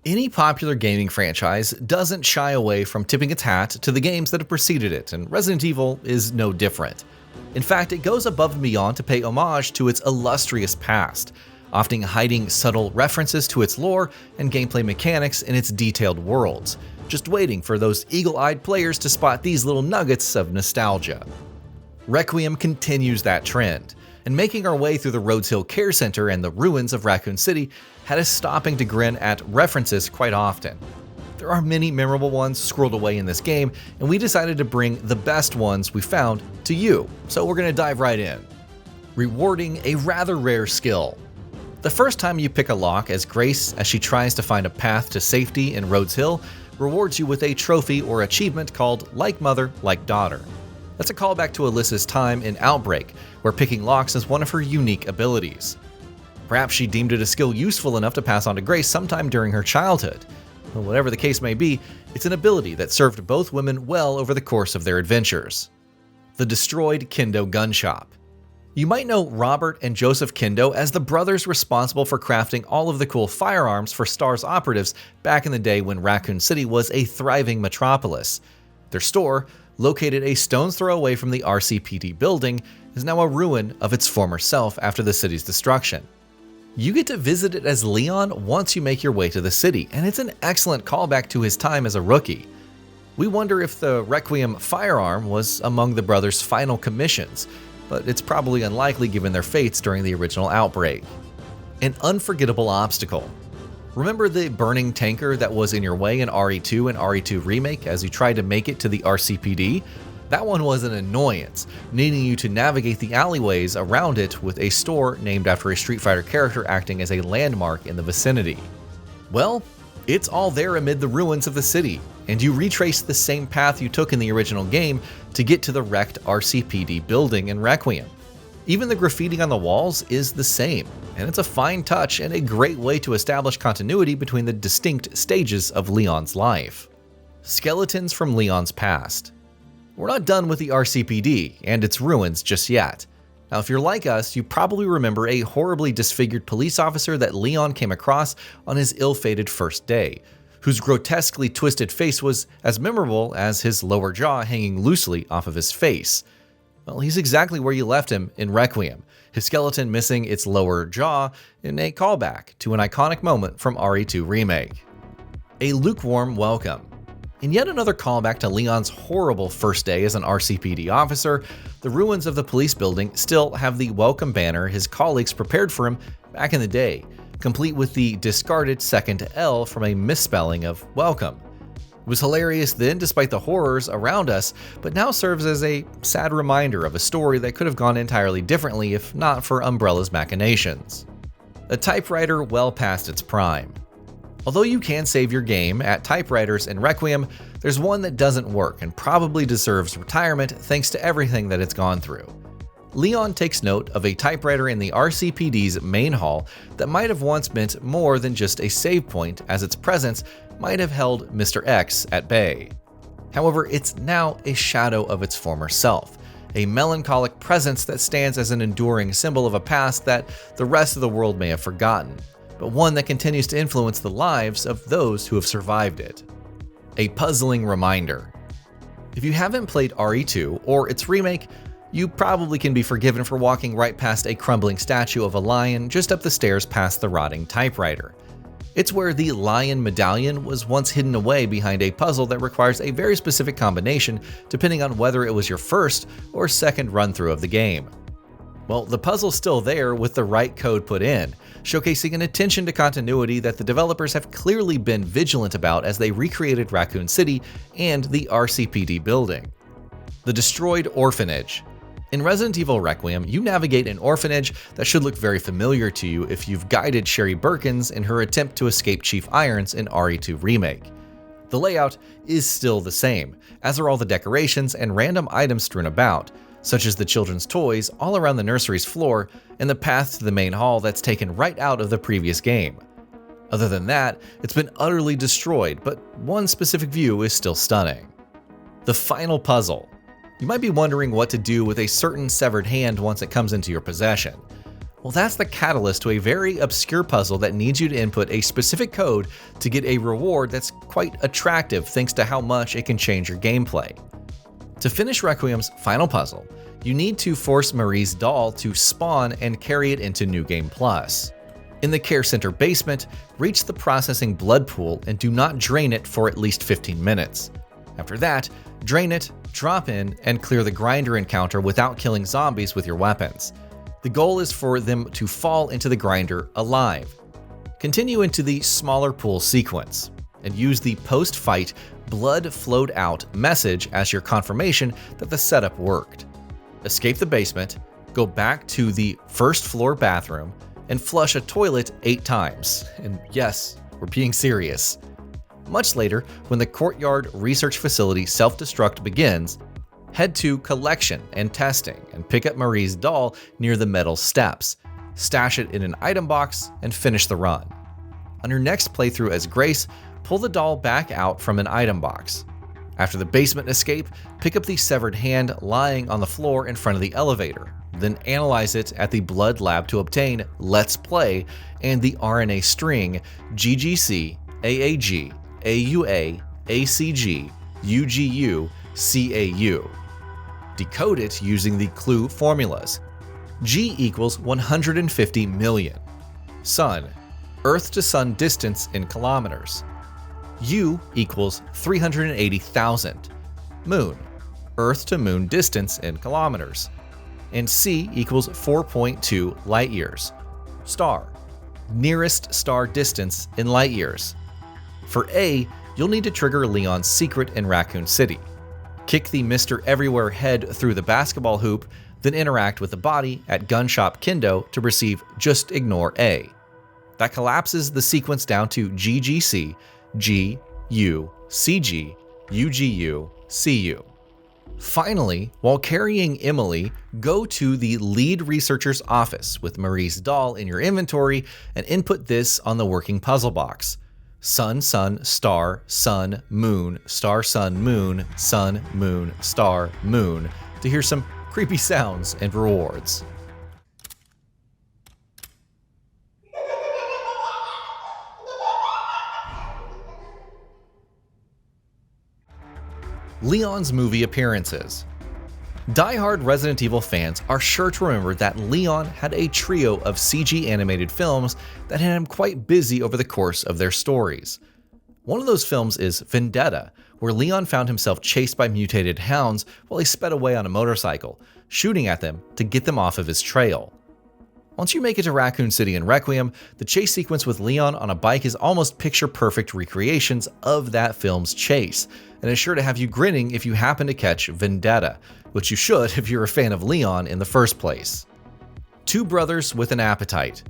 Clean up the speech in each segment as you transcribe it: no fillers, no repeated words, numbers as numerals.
Any popular gaming franchise doesn't shy away from tipping its hat to the games that have preceded it, and Resident Evil is no different. In fact, it goes above and beyond to pay homage to its illustrious past, often hiding subtle references to its lore and gameplay mechanics in its detailed worlds, just waiting for those eagle-eyed players to spot these little nuggets of nostalgia. Requiem continues that trend, and making our way through the Rhodes Hill Care Center and the ruins of Raccoon City had us stopping to grin at references quite often. There are many memorable ones squirreled away in this game, and we decided to bring the best ones we found to you, so we're going to dive right in. Rewarding a rather rare skill. The first time you pick a lock as Grace, as she tries to find a path to safety in Rhodes Hill, rewards you with a trophy or achievement called Like Mother, Like Daughter. That's a callback to Alyssa's time in Outbreak, where picking locks is one of her unique abilities. Perhaps she deemed it a skill useful enough to pass on to Grace sometime during her childhood. Well, whatever the case may be, it's an ability that served both women well over the course of their adventures. The destroyed Kendo gun shop. You might know Robert and Joseph Kendo as the brothers responsible for crafting all of the cool firearms for STARS operatives back in the day when Raccoon City was a thriving metropolis. Their store, located a stone's throw away from the RCPD building, is now a ruin of its former self after the city's destruction. You get to visit it as Leon once you make your way to the city, and it's an excellent callback to his time as a rookie. We wonder if the Requiem firearm was among the brothers' final commissions, but it's probably unlikely given their fates during the original Outbreak. An Unforgettable Obstacle. Remember the burning tanker that was in your way in RE2 and RE2 Remake as you tried to make it to the RCPD? That one was an annoyance, needing you to navigate the alleyways around it with a store named after a Street Fighter character acting as a landmark in the vicinity. Well, it's all there amid the ruins of the city, and you retrace the same path you took in the original game to get to the wrecked RCPD building in Requiem. Even the graffiti on the walls is the same, and it's a fine touch and a great way to establish continuity between the distinct stages of Leon's life. Skeletons from Leon's past. We're not done with the RCPD and its ruins just yet. Now, if you're like us, you probably remember a horribly disfigured police officer that Leon came across on his ill-fated first day, whose grotesquely twisted face was as memorable as his lower jaw hanging loosely off of his face. Well, he's exactly where you left him in Requiem, his skeleton missing its lower jaw in a callback to an iconic moment from RE2 Remake. A Lukewarm Welcome. In yet another callback to Leon's horrible first day as an RCPD officer, the ruins of the police building still have the welcome banner his colleagues prepared for him back in the day, complete with the discarded second L from a misspelling of welcome. It was hilarious then despite the horrors around us, but now serves as a sad reminder of a story that could have gone entirely differently if not for Umbrella's machinations. A typewriter well past its prime. Although you can save your game at typewriters in Requiem, there's one that doesn't work and probably deserves retirement thanks to everything that it's gone through. Leon takes note of a typewriter in the RCPD's main hall that might have once meant more than just a save point, as its presence might have held Mr. X at bay. However, it's now a shadow of its former self, a melancholic presence that stands as an enduring symbol of a past that the rest of the world may have forgotten, but one that continues to influence the lives of those who have survived it. A puzzling reminder. If you haven't played RE2 or its remake, you probably can be forgiven for walking right past a crumbling statue of a lion just up the stairs past the rotting typewriter. It's where the lion medallion was once hidden away behind a puzzle that requires a very specific combination depending on whether it was your first or second run-through of the game. Well, the puzzle's still there with the right code put in, showcasing an attention to continuity that the developers have clearly been vigilant about as they recreated Raccoon City and the RCPD building. The destroyed Orphanage. In Resident Evil Requiem, you navigate an orphanage that should look very familiar to you if you've guided Sherry Birkins in her attempt to escape Chief Irons in RE2 Remake. The layout is still the same, as are all the decorations and random items strewn about, such as the children's toys all around the nursery's floor and the path to the main hall that's taken right out of the previous game. Other than that, it's been utterly destroyed, but one specific view is still stunning. The final puzzle. You might be wondering what to do with a certain severed hand once it comes into your possession. Well, that's the catalyst to a very obscure puzzle that needs you to input a specific code to get a reward that's quite attractive thanks to how much it can change your gameplay. To finish Requiem's final puzzle, you need to force Marie's doll to spawn and carry it into New Game Plus. In the Care Center basement, reach the processing blood pool and do not drain it for at least 15 minutes. After that, drain it, drop in, and clear the grinder encounter without killing zombies with your weapons. The goal is for them to fall into the grinder alive. Continue into the smaller pool sequence, and use the post-fight blood flowed out message as your confirmation that the setup worked. Escape the basement, go back to the first floor bathroom, and flush a toilet 8 times. And yes, we're being serious. Much later, when the Courtyard Research Facility self-destruct begins, head to Collection and Testing and pick up Marie's doll near the metal steps, stash it in an item box, and finish the run. On your next playthrough as Grace, pull the doll back out from an item box. After the basement escape, pick up the severed hand lying on the floor in front of the elevator, then analyze it at the blood lab to obtain Let's Play and the RNA string GGC, AAG, AUA, ACG, UGU, CAU. Decode it using the clue formulas. G equals 150 million. Sun, Earth to Sun distance in kilometers. U equals 380,000. Moon, Earth to Moon distance in kilometers. And C equals 4.2 light years. Star, nearest star distance in light years. For A, you'll need to trigger Leon's secret in Raccoon City. Kick the Mr. Everywhere head through the basketball hoop, then interact with the body at Gun Shop Kendo to receive Just Ignore A. That collapses the sequence down to GGC, G, U, CG, UGU, CU. Finally, while carrying Emily, go to the lead researcher's office with Marie's doll in your inventory and input this on the working puzzle box. Sun, sun, star, sun, moon, star, sun, moon, star, moon, to hear some creepy sounds and rewards. Leon's movie appearances. Die-hard Resident Evil fans are sure to remember that Leon had a trio of CG animated films that had him quite busy over the course of their stories. One of those films is Vendetta, where Leon found himself chased by mutated hounds while he sped away on a motorcycle, shooting at them to get them off of his trail. Once you make it to Raccoon City in Requiem, the chase sequence with Leon on a bike is almost picture-perfect recreations of that film's chase, and is sure to have you grinning if you happen to catch Vendetta, which you should if you're a fan of Leon in the first place. Two brothers with an appetite.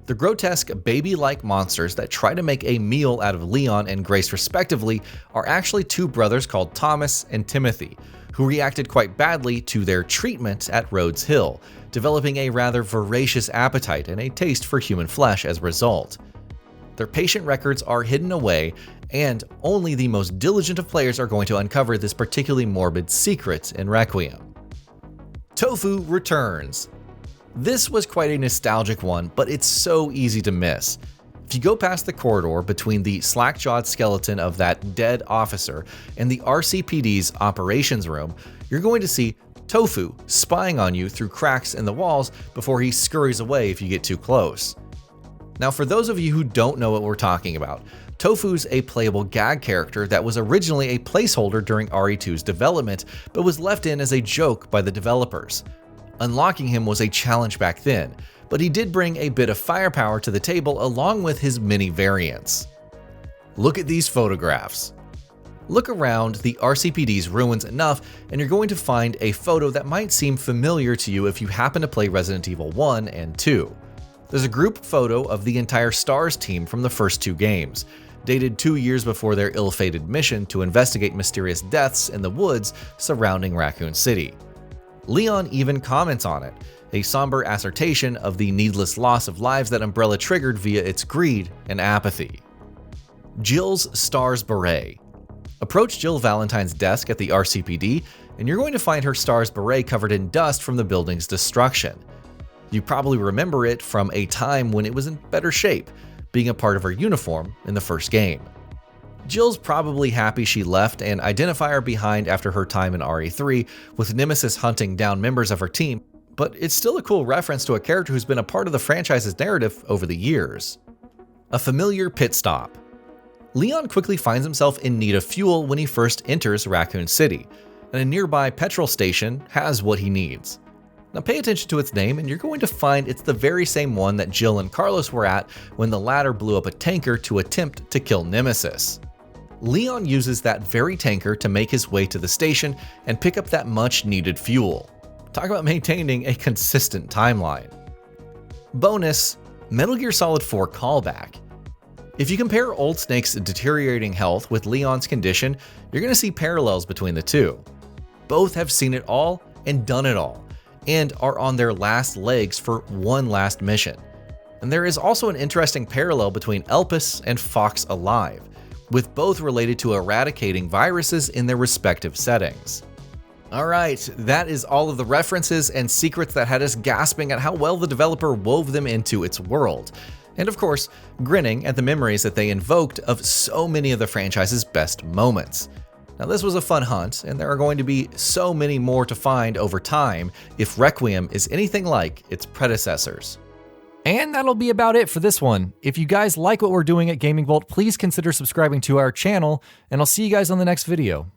The grotesque baby-like monsters that try to make a meal out of Leon and Grace respectively are actually two brothers called Thomas and Timothy, who reacted quite badly to their treatment at Rhodes Hill, developing a rather voracious appetite and a taste for human flesh as a result. Their patient records are hidden away, and only the most diligent of players are going to uncover this particularly morbid secret in Requiem. Tofu Returns. This was quite a nostalgic one, but it's so easy to miss. If you go past the corridor between the slack-jawed skeleton of that dead officer and the RCPD's operations room, you're going to see Tofu spying on you through cracks in the walls before he scurries away if you get too close. Now, for those of you who don't know what we're talking about, Tofu's a playable gag character that was originally a placeholder during RE2's development, but was left in as a joke by the developers. Unlocking him was a challenge back then, but he did bring a bit of firepower to the table along with his many variants. Look at these photographs. Look around the RCPD's ruins enough and you're going to find a photo that might seem familiar to you if you happen to play Resident Evil 1 and 2. There's a group photo of the entire STARS team from the first two games, dated 2 years before their ill-fated mission to investigate mysterious deaths in the woods surrounding Raccoon City. Leon even comments on it, a somber assertion of the needless loss of lives that Umbrella triggered via its greed and apathy. Jill's STARS beret. Approach Jill Valentine's desk at the RCPD, and you're going to find her STARS beret covered in dust from the building's destruction. You probably remember it from a time when it was in better shape, being a part of her uniform in the first game. Jill's probably happy she left and identify her behind after her time in RE3, with Nemesis hunting down members of her team, but it's still a cool reference to a character who's been a part of the franchise's narrative over the years. A familiar pit stop. Leon quickly finds himself in need of fuel when he first enters Raccoon City, and a nearby petrol station has what he needs. Now pay attention to its name and you're going to find it's the very same one that Jill and Carlos were at when the latter blew up a tanker to attempt to kill Nemesis. Leon uses that very tanker to make his way to the station and pick up that much needed fuel. Talk about maintaining a consistent timeline. Bonus: Metal Gear Solid 4 Callback. If you compare Old Snake's deteriorating health with Leon's condition, you're going to see parallels between the two. Both have seen it all and done it all, and are on their last legs for one last mission. And there is also an interesting parallel between Elpis and Fox Alive, with both related to eradicating viruses in their respective settings. Alright, that is all of the references and secrets that had us gasping at how well the developer wove them into its world. And of course, grinning at the memories that they invoked of so many of the franchise's best moments. Now this was a fun hunt, and there are going to be so many more to find over time if Requiem is anything like its predecessors. And that'll be about it for this one. If you guys like what we're doing at GamingBolt, please consider subscribing to our channel, and I'll see you guys on the next video.